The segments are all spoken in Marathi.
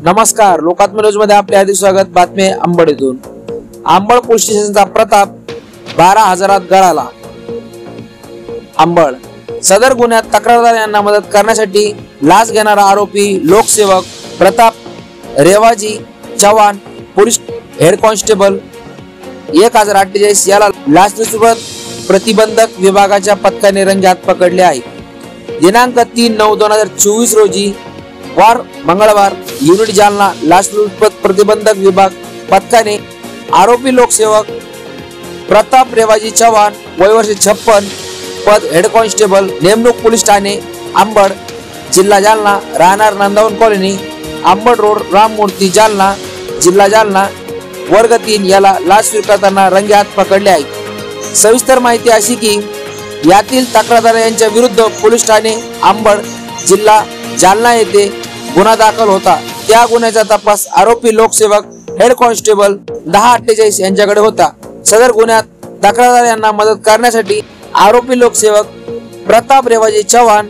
नमस्कार, लोकात्मा न्यूज मध्ये आपले हार्दिक स्वागत। बातमी अंबड येथून। अंबड पोलीस स्टेशनचा प्रताप 12,000 गळाला। अंबड सदर गुन्ह्यात तक्रारदार यांना मदत करण्यासाठी लाच घेणारा आरोपी लोकसेवक Pratap Revaji Chavan police head constable 1048 याला लाचलुचपत प्रतिबंधक विभागाच्या पथकाने रंगेहात पकडले आहे। दिनांक 3/9/2024 रोजी वार मंगळवार युनिट जालना लाचलुचपत प्रतिबंधक विभाग पथकाने आरोपी लोकसेवक प्रताप रेवाजी चव्हाण वय वर्ष 56 पद हेड कॉन्स्टेबल नेमणूक पोलीस ठाणे अंबड जिल्हा जालना राहणार नंदावन कॉलनी अंबड रोड राममूर्ती जालना जिल्हा जालना वर्ग 3 याला लाच स्वीकारताना रंगेहात पकडले आहे। सविस्तर माहिती अशी की यातील तक्रारदार यांच्या विरुद्ध पोलीस ठाणे अंबड जिल्हा जालना येथे गुन्हा दाखल होता। त्या गुन्ह्याचा तपास आरोपी लोकसेवक हेड कॉन्स्टेबल 1048 यांच्याकडे होता। सदर गुन्ह्यात तक्रारदार यांना मदत करण्यासाठी आरोपी लोकसेवक प्रताप रेवाजी चव्हाण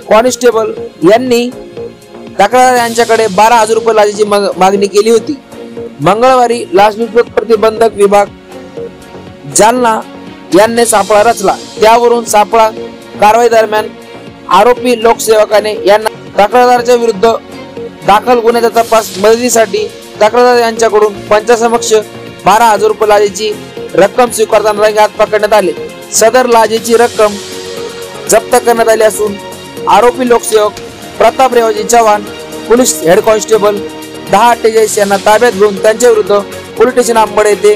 कॉन्स्टेबल यांनी तक्रारदार यांच्याकडे 12,000 रुपये लाचेची मागणी केली होती। मंगळवारी लाचलुचपत प्रतिबंधक विभाग जालना यांनी सापळा रचला। त्यावरून सापळा कारवाई दरम्यान आरोपी लोकसेवकाने यांना तक्रारदाराच्या विरुद्ध दाखल गुन्ह्याचा तपास मदतीसाठी तक्रारदार यांच्याकडून पंचासमक्ष 12,000 रुपये लाचेची रक्कम स्वीकारताना रंगेहात पकडण्यात आले। सदर लाचेची रक्कम जप्त करण्यात आली असून आरोपी लोकसेवक Pratap Revaji Chavan police head constable 1048 यांना ताब्यात घेऊन त्यांच्या विरुद्ध पोलीस स्टेशन अंबड येथे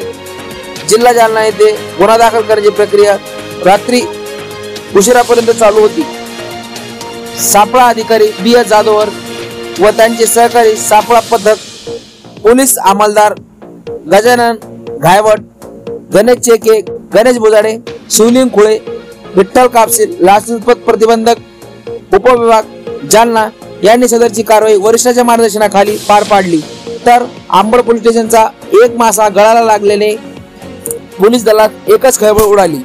जिल्हा जालना येथे गुन्हा दाखल करण्याची प्रक्रिया रात्री उशिरापर्यंत चालू होती। सापळा अधिकारी BS जाधवर व त्यांचे सहकारी सापळा पथक पोलीस अंमलदार गजानन घायवट गणेश चेके गणेश बोजाडे शिवलिंग खुळे विठ्ठल कापसे लाचलुचपत प्रतिबंधक उपविभाग जालना यांनी सदरची कारवाई वरिष्ठांच्या मार्गदर्शनाखाली पार पाडली। तर अंबड पोलीस स्टेशनचा एक मासा गळाला लागल्याने पोलीस दलात एकच खळबळ उडाली।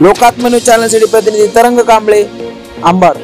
लोकात्मा न्यूज चॅनलसाठी प्रतिनिधी तरंग कांबळे अंबड।